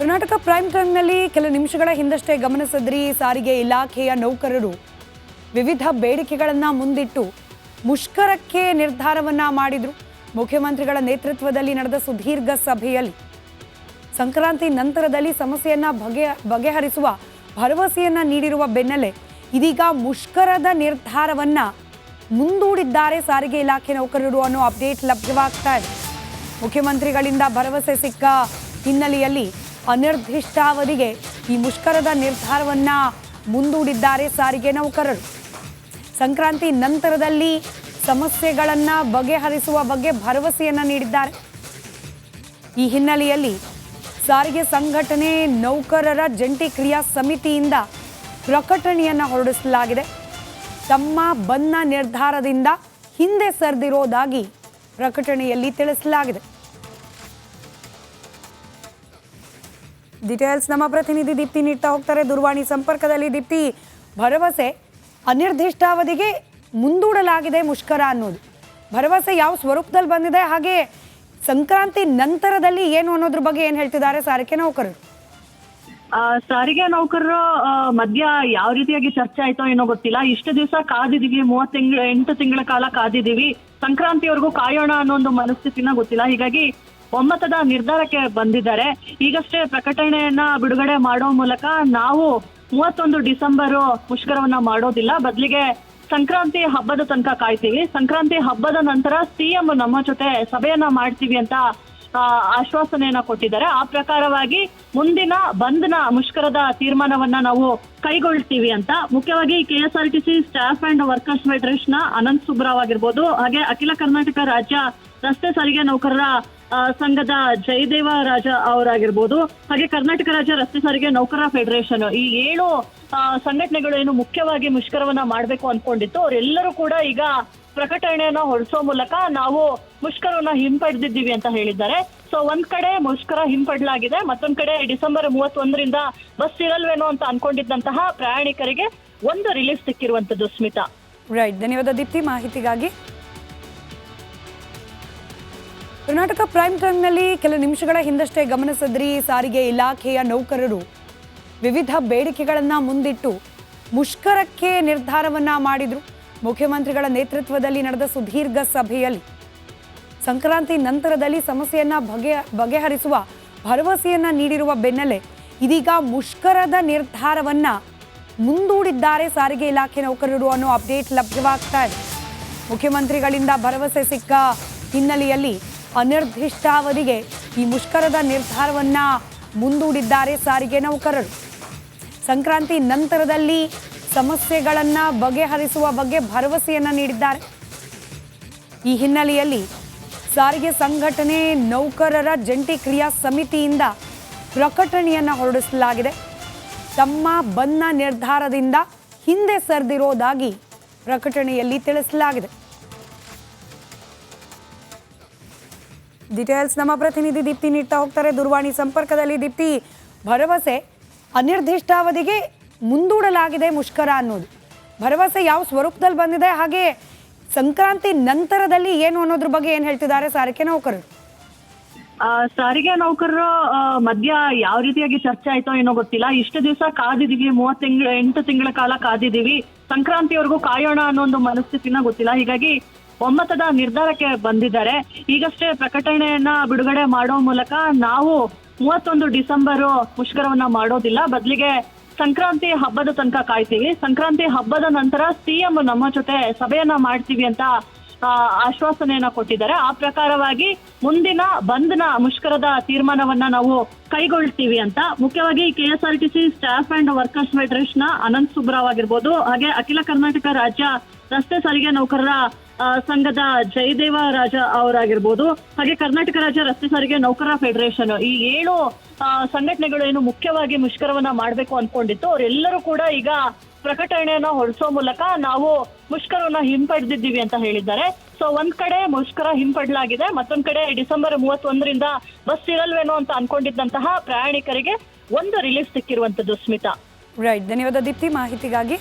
Karnataka prime ಟೈಮ್ನಲ್ಲಿ ಕೆಲ ನಿಮಿಷಗಳ ಹಿಂದಷ್ಟೇ ಗಮನಿಸಿದ್ರಿ, ಸಾರಿಗೆ ಇಲಾಖೆಯ ನೌಕರರು ವಿವಿಧ ಬೇಡಿಕೆಗಳನ್ನು ಮುಂದಿಟ್ಟು ಮುಷ್ಕರಕ್ಕೆ ನಿರ್ಧಾರವನ್ನ ಮಾಡಿದ್ರು. ಮುಖ್ಯಮಂತ್ರಿಗಳ ನೇತೃತ್ವದಲ್ಲಿ ನಡೆದ ಸುದೀರ್ಘ ಸಭೆಯಲ್ಲಿ ಸಂಕ್ರಾಂತಿ ನಂತರದಲ್ಲಿ ಸಮಸ್ಯೆಯನ್ನ ಬಗೆಹರಿಸುವ ಭರವಸೆಯನ್ನ ನೀಡಿರುವ ಬೆನ್ನಲ್ಲೇ ಇದೀಗ ಮುಷ್ಕರದ ನಿರ್ಧಾರವನ್ನ ಮುಂದೂಡಿದ್ದಾರೆ ಸಾರಿಗೆ ಇಲಾಖೆ ನೌಕರರು ಅನ್ನೋ ಅಪ್ಡೇಟ್ ಲಭ್ಯವಾಗ್ತಾ ಇದೆ. ಮುಖ್ಯಮಂತ್ರಿಗಳಿಂದ ಭರವಸೆ ಸಿಕ್ಕ ಹಿನ್ನೆಲೆಯಲ್ಲಿ ಅನಿರ್ದಿಷ್ಟಾವಧಿಗೆ ಈ ಮುಷ್ಕರದ ನಿರ್ಧಾರವನ್ನ ಮುಂದೂಡಿದ್ದಾರೆ ಸಾರಿಗೆ ನೌಕರರು. ಸಂಕ್ರಾಂತಿ ನಂತರದಲ್ಲಿ ಸಮಸ್ಯೆಗಳನ್ನ ಬಗೆಹರಿಸುವ ಬಗ್ಗೆ ಭರವಸೆಯನ್ನ ನೀಡಿದ್ದಾರೆ. ಈ ಹಿನ್ನೆಲೆಯಲ್ಲಿ ಸಾರಿಗೆ ಸಂಘಟನೆ ನೌಕರರ ಜಂಟಿ ಕ್ರಿಯಾ ಸಮಿತಿಯಿಂದ ಪ್ರಕಟಣೆಯನ್ನ ಹೊರಡಿಸಲಾಗಿದೆ. ತಮ್ಮ ಬಂದ್ನ ನಿರ್ಧಾರದಿಂದ ಹಿಂದೆ ಸರಿದಿರೋದಾಗಿ ಪ್ರಕಟಣೆಯಲ್ಲಿ ತಿಳಿಸಲಾಗಿದೆ. ಡೀಟೇಲ್ಸ್ ನಮ್ಮ ಪ್ರತಿನಿಧಿ ದೀಪ್ತಿ ನೀಡ್ತಾ ಹೋಗ್ತಾರೆ ದೂರವಾಣಿ ಸಂಪರ್ಕದಲ್ಲಿ. ದೀಪ್ತಿ, ಭರವಸೆ ಅನಿರ್ದಿಷ್ಟಾವಧಿಗೆ ಮುಂದೂಡಲಾಗಿದೆ ಮುಷ್ಕರ ಅನ್ನೋದು ಭರವಸೆ ಯಾವ ಸ್ವರೂಪದಲ್ಲಿ ಬಂದಿದೆ, ಹಾಗೆ ಸಂಕ್ರಾಂತಿ ನಂತರದಲ್ಲಿ ಏನು ಅನ್ನೋದ್ರ ಬಗ್ಗೆ ಏನು ಹೇಳ್ತಿದ್ದಾರೆ ಸಾರಿಗೆ ನೌಕರರು? ಸಾರಿಗೆ ನೌಕರರು ಮಧ್ಯ ಯಾವ ರೀತಿಯಾಗಿ ಚರ್ಚೆ ಆಯ್ತೋ ಏನೋ ಗೊತ್ತಿಲ್ಲ. ಇಷ್ಟು ದಿವಸ ಕಾದಿದೀವಿ, 8 ತಿಂಗಳ ಕಾಲ ಕಾದಿದೀವಿ, ಸಂಕ್ರಾಂತಿವರೆಗೂ ಕಾಯೋಣ ಅನ್ನೋ ಒಂದು ಮನಸ್ಥಿತಿನ ಗೊತ್ತಿಲ್ಲ. ಹೀಗಾಗಿ ಒಮ್ಮತದ ನಿರ್ಧಾರಕ್ಕೆ ಬಂದಿದ್ದಾರೆ. ಈಗಷ್ಟೇ ಪ್ರಕಟಣೆಯನ್ನ ಬಿಡುಗಡೆ ಮಾಡೋ ಮೂಲಕ ನಾವು 31 ಡಿಸೆಂಬರ್ ಮುಷ್ಕರವನ್ನ ಮಾಡೋದಿಲ್ಲ, ಬದಲಿಗೆ ಸಂಕ್ರಾಂತಿ ಹಬ್ಬದ ತನಕ ಕಾಯ್ತೀವಿ. ಸಂಕ್ರಾಂತಿ ಹಬ್ಬದ ನಂತರ ಸಿಎಂ ನಮ್ಮ ಜೊತೆ ಸಭೆಯನ್ನ ಮಾಡ್ತೀವಿ ಅಂತ ಆಶ್ವಾಸನೆಯನ್ನ ಕೊಟ್ಟಿದ್ದಾರೆ. ಆ ಪ್ರಕಾರವಾಗಿ ಮುಂದಿನ ಬಂದ್ನ ಮುಷ್ಕರದ ತೀರ್ಮಾನವನ್ನ ನಾವು ಕೈಗೊಳ್ತೀವಿ ಅಂತ ಮುಖ್ಯವಾಗಿ KSRTC staff and workers federation Anant Subrao ಆಗಿರ್ಬೋದು, ಹಾಗೆ ಅಖಿಲ ಕರ್ನಾಟಕ ರಾಜ್ಯ ರಸ್ತೆ ಸಾರಿಗೆ ನೌಕರರ ಸಂಘದ ಜಯದೇವ ರಾಜ ಅವರಾಗಿರ್ಬೋದು, ಹಾಗೆ ಕರ್ನಾಟಕ ರಾಜ್ಯ ರಸ್ತೆ ಸಾರಿಗೆ ನೌಕರರ ಫೆಡರೇಷನ್, ಈ 7 ಸಂಘಟನೆಗಳು ಏನು ಮುಖ್ಯವಾಗಿ ಮುಷ್ಕರವನ್ನ ಮಾಡ್ಬೇಕು ಅನ್ಕೊಂಡಿತ್ತು, ಅವರೆಲ್ಲರೂ ಕೂಡ ಈಗ ಪ್ರಕಟಣೆಯನ್ನ ಹೊರಡಿಸೋ ಮೂಲಕ ನಾವು ಮುಷ್ಕರವನ್ನ ಹಿಂಪಡೆದಿದ್ದೀವಿ ಅಂತ ಹೇಳಿದ್ದಾರೆ. ಸೊ ಒಂದ್ ಕಡೆ ಮುಷ್ಕರ ಹಿಂಪಡಲಾಗಿದೆ, ಮತ್ತೊಂದ್ ಕಡೆ ಡಿಸೆಂಬರ್ 31ರಿಂದ ಬಸ್ ಇರಲ್ವೇನೋ ಅಂತ ಅನ್ಕೊಂಡಿದ್ದಂತಹ ಪ್ರಯಾಣಿಕರಿಗೆ ಒಂದು ರಿಲೀಫ್ ಸಿಕ್ಕಿರುವಂತದ್ದು. ಸ್ಮಿತಾ, ರೈಟ್, ಧನ್ಯವಾದ ದೀಪ್ತಿ ಮಾಹಿತಿಗಾಗಿ. ಕರ್ನಾಟಕ ಪ್ರೈಮ್ ಟೈಮ್ನಲ್ಲಿ ಕೆಲ ನಿಮಿಷಗಳ ಹಿಂದಷ್ಟೇ ಗಮನಿಸಿದ್ರಿ, ಸಾರಿಗೆ ಇಲಾಖೆಯ ನೌಕರರು ವಿವಿಧ ಬೇಡಿಕೆಗಳನ್ನು ಮುಂದಿಟ್ಟು ಮುಷ್ಕರಕ್ಕೆ ನಿರ್ಧಾರವನ್ನ ಮಾಡಿದ್ರು. ಮುಖ್ಯಮಂತ್ರಿಗಳ ನೇತೃತ್ವದಲ್ಲಿ ನಡೆದ ಸುದೀರ್ಘ ಸಭೆಯಲ್ಲಿ ಸಂಕ್ರಾಂತಿ ನಂತರದಲ್ಲಿ ಸಮಸ್ಯೆಯನ್ನ ಬಗೆಹರಿಸುವ ಭರವಸೆಯನ್ನ ನೀಡಿರುವ ಬೆನ್ನಲ್ಲೇ ಇದೀಗ ಮುಷ್ಕರದ ನಿರ್ಧಾರವನ್ನ ಮುಂದೂಡಿದ್ದಾರೆ ಸಾರಿಗೆ ಇಲಾಖೆ ನೌಕರರು ಅನ್ನೋ ಅಪ್ಡೇಟ್ ಲಭ್ಯವಾಗ್ತಾ ಇದೆ. ಮುಖ್ಯಮಂತ್ರಿಗಳಿಂದ ಭರವಸೆ ಸಿಕ್ಕ ಹಿನ್ನೆಲೆಯಲ್ಲಿ ಅನಿರ್ದಿಷ್ಟಾವಧಿಗೆ ಈ ಮುಷ್ಕರದ ನಿರ್ಧಾರವನ್ನ ಮುಂದೂಡಿದ್ದಾರೆ ಸಾರಿಗೆ ನೌಕರರು. ಸಂಕ್ರಾಂತಿ ನಂತರದಲ್ಲಿ ಸಮಸ್ಯೆಗಳನ್ನ ಬಗೆಹರಿಸುವ ಬಗ್ಗೆ ಭರವಸೆಯನ್ನ ನೀಡಿದ್ದಾರೆ. ಈ ಹಿನ್ನೆಲೆಯಲ್ಲಿ ಸಾರಿಗೆ ಸಂಘಟನೆ ನೌಕರರ ಜಂಟಿ ಕ್ರಿಯಾ ಸಮಿತಿಯಿಂದ ಪ್ರಕಟಣೆಯನ್ನ ಹೊರಡಿಸಲಾಗಿದೆ. ತಮ್ಮ ಬಂದ್ನ ನಿರ್ಧಾರದಿಂದ ಹಿಂದೆ ಸರಿದಿರೋದಾಗಿ ಪ್ರಕಟಣೆಯಲ್ಲಿ ತಿಳಿಸಲಾಗಿದೆ. ಡೀಟೇಲ್ಸ್ ನಮ್ಮ ಪ್ರತಿನಿಧಿ ದೀಪ್ತಿ ನೀಡ್ತಾ ಹೋಗ್ತಾರೆ ದೂರವಾಣಿ ಸಂಪರ್ಕದಲ್ಲಿ. ದೀಪ್ತಿ, ಭರವಸೆ ಅನಿರ್ದಿಷ್ಟಾವಧಿಗೆ ಮುಂದೂಡಲಾಗಿದೆ ಮುಷ್ಕರ ಅನ್ನೋದು ಭರವಸೆ ಯಾವ ಸ್ವರೂಪದಲ್ಲಿ ಬಂದಿದೆ, ಹಾಗೆ ಸಂಕ್ರಾಂತಿ ನಂತರದಲ್ಲಿ ಏನು ಅನ್ನೋದ್ರ ಬಗ್ಗೆ ಏನು ಹೇಳ್ತಿದ್ದಾರೆ ಸಾರಿಗೆ ನೌಕರರು? ಸಾರಿಗೆ ನೌಕರರು ಮಧ್ಯ ಯಾವ ರೀತಿಯಾಗಿ ಚರ್ಚೆ ಆಯ್ತೋ ಏನೋ ಗೊತ್ತಿಲ್ಲ. ಇಷ್ಟು ದಿವಸ ಕಾದಿದೀವಿ, 8 ತಿಂಗಳ ಕಾಲ ಕಾದಿದೀವಿ, ಸಂಕ್ರಾಂತಿವರೆಗೂ ಕಾಯೋಣ ಅನ್ನೋ ಒಂದು ಮನಸ್ಥಿತಿನ ಗೊತ್ತಿಲ್ಲ. ಹೀಗಾಗಿ ಒಮ್ಮತದ ನಿರ್ಧಾರಕ್ಕೆ ಬಂದಿದ್ದಾರೆ. ಈಗಷ್ಟೇ ಪ್ರಕಟಣೆಯನ್ನ ಬಿಡುಗಡೆ ಮಾಡೋ ಮೂಲಕ ನಾವು 31 ಡಿಸೆಂಬರ್ ಮುಷ್ಕರವನ್ನ ಮಾಡೋದಿಲ್ಲ, ಬದಲಿಗೆ ಸಂಕ್ರಾಂತಿ ಹಬ್ಬದ ತನಕ ಕಾಯ್ತೀವಿ. ಸಂಕ್ರಾಂತಿ ಹಬ್ಬದ ನಂತರ ಸಿಎಂ ನಮ್ಮ ಜೊತೆ ಸಭೆಯನ್ನ ಮಾಡ್ತೀವಿ ಅಂತ ಆಶ್ವಾಸನೆಯನ್ನ ಕೊಟ್ಟಿದ್ದಾರೆ. ಆ ಪ್ರಕಾರವಾಗಿ ಮುಂದಿನ ಬಂದ್ನ ಮುಷ್ಕರದ ತೀರ್ಮಾನವನ್ನ ನಾವು ಕೈಗೊಳ್ತೀವಿ ಅಂತ ಮುಖ್ಯವಾಗಿ KSRTC staff and workers federation Anant Subrao ಆಗಿರ್ಬೋದು, ಹಾಗೆ ಅಖಿಲ ಕರ್ನಾಟಕ ರಾಜ್ಯ ರಸ್ತೆ ಸಾರಿಗೆ ನೌಕರರ ಸಂಘದ ಜಯದೇವ ರಾಜ ಅವರಾಗಿರ್ಬೋದು, ಹಾಗೆ ಕರ್ನಾಟಕ ರಾಜ್ಯ ರಸ್ತೆ ಸಾರಿಗೆ ನೌಕರರ ಫೆಡರೇಷನ್, ಈ 7 ಸಂಘಟನೆಗಳು ಏನು ಮುಖ್ಯವಾಗಿ ಮುಷ್ಕರವನ್ನ ಮಾಡ್ಬೇಕು ಅನ್ಕೊಂಡಿತ್ತು, ಅವರೆಲ್ಲರೂ ಕೂಡ ಈಗ ಪ್ರಕಟಣೆಯನ್ನ ಹೊರಡಿಸೋ ಮೂಲಕ ನಾವು ಮುಷ್ಕರವನ್ನ ಹಿಂಪಡೆದಿದ್ದೀವಿ ಅಂತ ಹೇಳಿದ್ದಾರೆ. ಸೊ ಒಂದ್ ಕಡೆ ಮುಷ್ಕರ ಹಿಂಪಡಲಾಗಿದೆ, ಮತ್ತೊಂದ್ ಕಡೆ ಡಿಸೆಂಬರ್ 31ರಿಂದ ಬಸ್ ಇರಲ್ವೇನೋ ಅಂತ ಅನ್ಕೊಂಡಿದ್ದಂತಹ ಪ್ರಯಾಣಿಕರಿಗೆ ಒಂದು ರಿಲೀಫ್ ಸಿಕ್ಕಿರುವಂತದ್ದು. ಸ್ಮಿತಾ, ರೈಟ್, ಧನ್ಯವಾದ ದೀಪ್ತಿ ಮಾಹಿತಿಗಾಗಿ.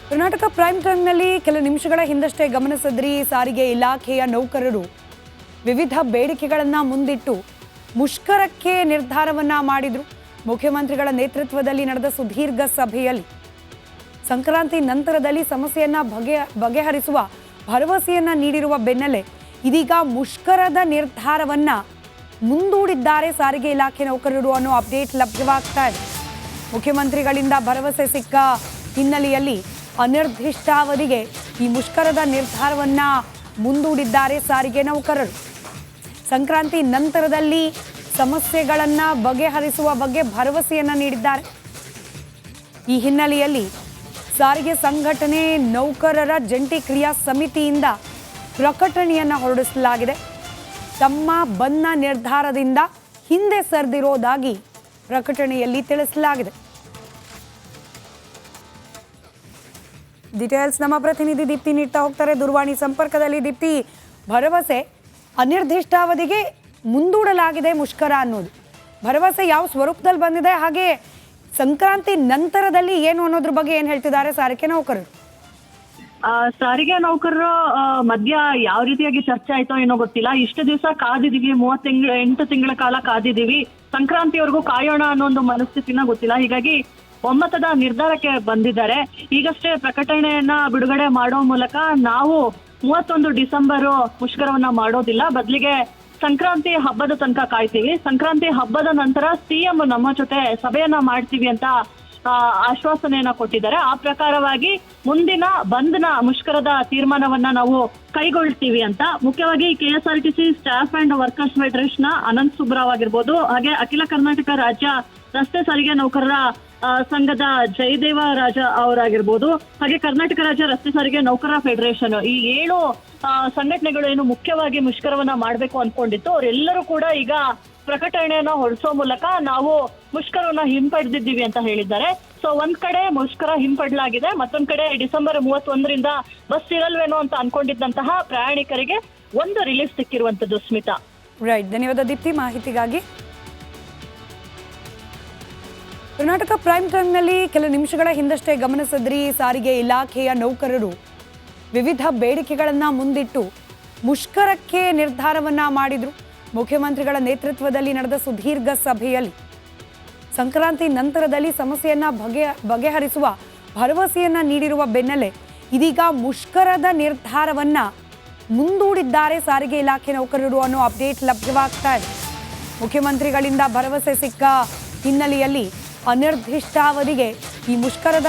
ಕರ್ನಾಟಕ ಪ್ರೈಮ್ ಟೈಮ್ನಲ್ಲಿ ಕೆಲ ನಿಮಿಷಗಳ ಹಿಂದಷ್ಟೇ ಗಮನಿಸಿದ್ರಿ, ಸಾರಿಗೆ ಇಲಾಖೆಯ ನೌಕರರು ವಿವಿಧ ಬೇಡಿಕೆಗಳನ್ನು ಮುಂದಿಟ್ಟು ಮುಷ್ಕರಕ್ಕೆ ನಿರ್ಧಾರವನ್ನ ಮಾಡಿದ್ರು. ಮುಖ್ಯಮಂತ್ರಿಗಳ ನೇತೃತ್ವದಲ್ಲಿ ನಡೆದ ಸುದೀರ್ಘ ಸಭೆಯಲ್ಲಿ ಸಂಕ್ರಾಂತಿ ನಂತರದಲ್ಲಿ ಸಮಸ್ಯೆಯನ್ನ ಬಗೆಹರಿಸುವ ಭರವಸೆಯನ್ನ ನೀಡಿರುವ ಬೆನ್ನಲ್ಲೇ ಇದೀಗ ಮುಷ್ಕರದ ನಿರ್ಧಾರವನ್ನ ಮುಂದೂಡಿದ್ದಾರೆ ಸಾರಿಗೆ ಇಲಾಖೆ ನೌಕರರು ಅನ್ನೋ ಅಪ್ಡೇಟ್ ಲಭ್ಯವಾಗ್ತಾ ಇದೆ. ಮುಖ್ಯಮಂತ್ರಿಗಳಿಂದ ಭರವಸೆ ಸಿಕ್ಕ ಹಿನ್ನೆಲೆಯಲ್ಲಿ ಅನಿರ್ದಿಷ್ಟಾವಧಿಗೆ ಈ ಮುಷ್ಕರದ ನಿರ್ಧಾರವನ್ನ ಮುಂದೂಡಿದ್ದಾರೆ ಸಾರಿಗೆ ನೌಕರರು. ಸಂಕ್ರಾಂತಿ ನಂತರದಲ್ಲಿ ಸಮಸ್ಯೆಗಳನ್ನ ಬಗೆಹರಿಸುವ ಬಗ್ಗೆ ಭರವಸೆಯನ್ನ ನೀಡಿದ್ದಾರೆ. ಈ ಹಿನ್ನೆಲೆಯಲ್ಲಿ ಸಾರಿಗೆ ಸಂಘಟನೆ ನೌಕರರ ಜಂಟಿ ಕ್ರಿಯಾ ಸಮಿತಿಯಿಂದ ಪ್ರಕಟಣೆಯನ್ನ ಹೊರಡಿಸಲಾಗಿದೆ. ತಮ್ಮ ಬಂದ್ನ ನಿರ್ಧಾರದಿಂದ ಹಿಂದೆ ಸರಿದಿರೋದಾಗಿ ಪ್ರಕಟಣೆಯಲ್ಲಿ ತಿಳಿಸಲಾಗಿದೆ. ಡೀಟೇಲ್ಸ್ ನಮ್ಮ ಪ್ರತಿನಿಧಿ ದೀಪ್ತಿ ನೀಡ್ತಾ ಹೋಗ್ತಾರೆ. ದೂರವಾಣಿ ಸಂಪರ್ಕದಲ್ಲಿ ದೀಪ್ತಿ, ಭರವಸೆ ಅನಿರ್ದಿಷ್ಟಾವಧಿಗೆ ಮುಂದೂಡಲಾಗಿದೆ ಮುಷ್ಕರ ಅನ್ನೋದು ಭರವಸೆ ಯಾವ ಸ್ವರೂಪದಲ್ಲಿ ಬಂದಿದೆ, ಹಾಗೆ ಸಂಕ್ರಾಂತಿ ನಂತರದಲ್ಲಿ ಏನು ಅನ್ನೋದ್ರ ಬಗ್ಗೆ ಏನು ಹೇಳ್ತಿದ್ದಾರೆ ಸಾರಿಗೆ ನೌಕರರು? ಸಾರಿಗೆ ನೌಕರರ ಮಧ್ಯ ಯಾವ ರೀತಿಯಾಗಿ ಚರ್ಚೆ ಆಯ್ತೋ ಏನೋ ಗೊತ್ತಿಲ್ಲ. ಇಷ್ಟು ದಿವಸ ಕಾದಿದೀವಿ, 8 ತಿಂಗಳ ಕಾಲ ಕಾದಿದೀವಿ, ಸಂಕ್ರಾಂತಿವರೆಗೂ ಕಾಯೋಣ ಅನ್ನೋ ಒಂದು ಮನಸ್ಥಿತಿನ ಗೊತ್ತಿಲ್ಲ. ಹೀಗಾಗಿ ಒಮ್ಮತದ ನಿರ್ಧಾರಕ್ಕೆ ಬಂದಿದ್ದಾರೆ. ಈಗಷ್ಟೇ ಪ್ರಕಟಣೆಯನ್ನ ಬಿಡುಗಡೆ ಮಾಡೋ ಮೂಲಕ ನಾವು 31 ಡಿಸೆಂಬರ್ ಮುಷ್ಕರವನ್ನ ಮಾಡೋದಿಲ್ಲ, ಬದಲಿಗೆ ಸಂಕ್ರಾಂತಿ ಹಬ್ಬದ ತನಕ ಕಾಯ್ತೀವಿ, ಸಂಕ್ರಾಂತಿ ಹಬ್ಬದ ನಂತರ ಸಿಎಂ ನಮ್ಮ ಜೊತೆ ಸಭೆಯನ್ನ ಮಾಡ್ತೀವಿ ಅಂತ ಆಶ್ವಾಸನೆಯನ್ನ ಕೊಟ್ಟಿದ್ದಾರೆ. ಆ ಪ್ರಕಾರವಾಗಿ ಮುಂದಿನ ಬಂದ್ನ ಮುಷ್ಕರದ ತೀರ್ಮಾನವನ್ನ ನಾವು ಕೈಗೊಳ್ತೀವಿ ಅಂತ ಮುಖ್ಯವಾಗಿ KSRTC staff and workers federation Anant Subrao ಆಗಿರ್ಬೋದು, ಹಾಗೆ ಅಖಿಲ ಕರ್ನಾಟಕ ರಾಜ್ಯ ರಸ್ತೆ ಸಾರಿಗೆ ನೌಕರರ ಸಂಘದ ಜಯದೇವ ರಾಜ ಅವರಾಗಿರ್ಬೋದು, ಹಾಗೆ ಕರ್ನಾಟಕ ರಾಜ್ಯ ರಸ್ತೆ ಸಾರಿಗೆ ನೌಕರರ ಫೆಡರೇಷನ್, ಈ 7 ಸಂಘಟನೆಗಳು ಏನು ಮುಖ್ಯವಾಗಿ ಮುಷ್ಕರವನ್ನ ಮಾಡ್ಬೇಕು ಅನ್ಕೊಂಡಿತ್ತು, ಅವರೆಲ್ಲರೂ ಕೂಡ ಈಗ ಪ್ರಕಟಣೆಯನ್ನ ಹೊರಡಿಸೋ ಮೂಲಕ ನಾವು ಮುಷ್ಕರವನ್ನ ಹಿಂಪಡೆದಿದ್ದೀವಿ ಅಂತ ಹೇಳಿದ್ದಾರೆ. ಸೊ ಒಂದ್ ಕಡೆ ಮುಷ್ಕರ ಹಿಂಪಡಲಾಗಿದೆ, ಮತ್ತೊಂದ್ ಕಡೆ ಡಿಸೆಂಬರ್ 31ರಿಂದ ಬಸ್ ಇರಲ್ವೇನೋ ಅಂತ ಅನ್ಕೊಂಡಿದ್ದಂತಹ ಪ್ರಯಾಣಿಕರಿಗೆ ಒಂದು ರಿಲೀಫ್ ಸಿಕ್ಕಿರುವಂತದ್ದು. ಸ್ಮಿತಾ, ರೈಟ್, ಧನ್ಯವಾದ ದೀಪ್ತಿ ಮಾಹಿತಿಗಾಗಿ. ಕರ್ನಾಟಕ ಪ್ರೈಮ್ ಟೈಮ್ನಲ್ಲಿ ಕೆಲ ನಿಮಿಷಗಳ ಹಿಂದಷ್ಟೇ ಗಮನಿಸಿದ್ರಿ, ಸಾರಿಗೆ ಇಲಾಖೆಯ ನೌಕರರು ವಿವಿಧ ಬೇಡಿಕೆಗಳನ್ನು ಮುಂದಿಟ್ಟು ಮುಷ್ಕರಕ್ಕೆ ನಿರ್ಧಾರವನ್ನ ಮಾಡಿದ್ರು. ಮುಖ್ಯಮಂತ್ರಿಗಳ ನೇತೃತ್ವದಲ್ಲಿ ನಡೆದ ಸುದೀರ್ಘ ಸಭೆಯಲ್ಲಿ ಸಂಕ್ರಾಂತಿ ನಂತರದಲ್ಲಿ ಸಮಸ್ಯೆಯನ್ನ ಬಗೆಹರಿಸುವ ಭರವಸೆಯನ್ನ ನೀಡಿರುವ ಬೆನ್ನಲ್ಲೇ ಇದೀಗ ಮುಷ್ಕರದ ನಿರ್ಧಾರವನ್ನ ಮುಂದೂಡಿದ್ದಾರೆ ಸಾರಿಗೆ ಇಲಾಖೆ ನೌಕರರು ಅನ್ನೋ ಅಪ್ಡೇಟ್ ಲಭ್ಯವಾಗ್ತಾ ಇದೆ. ಮುಖ್ಯಮಂತ್ರಿಗಳಿಂದ ಭರವಸೆ ಸಿಕ್ಕ ಹಿನ್ನೆಲೆಯಲ್ಲಿ ಅನಿರ್ದಿಷ್ಟಾವಧಿಗೆ ಈ ಮುಷ್ಕರದ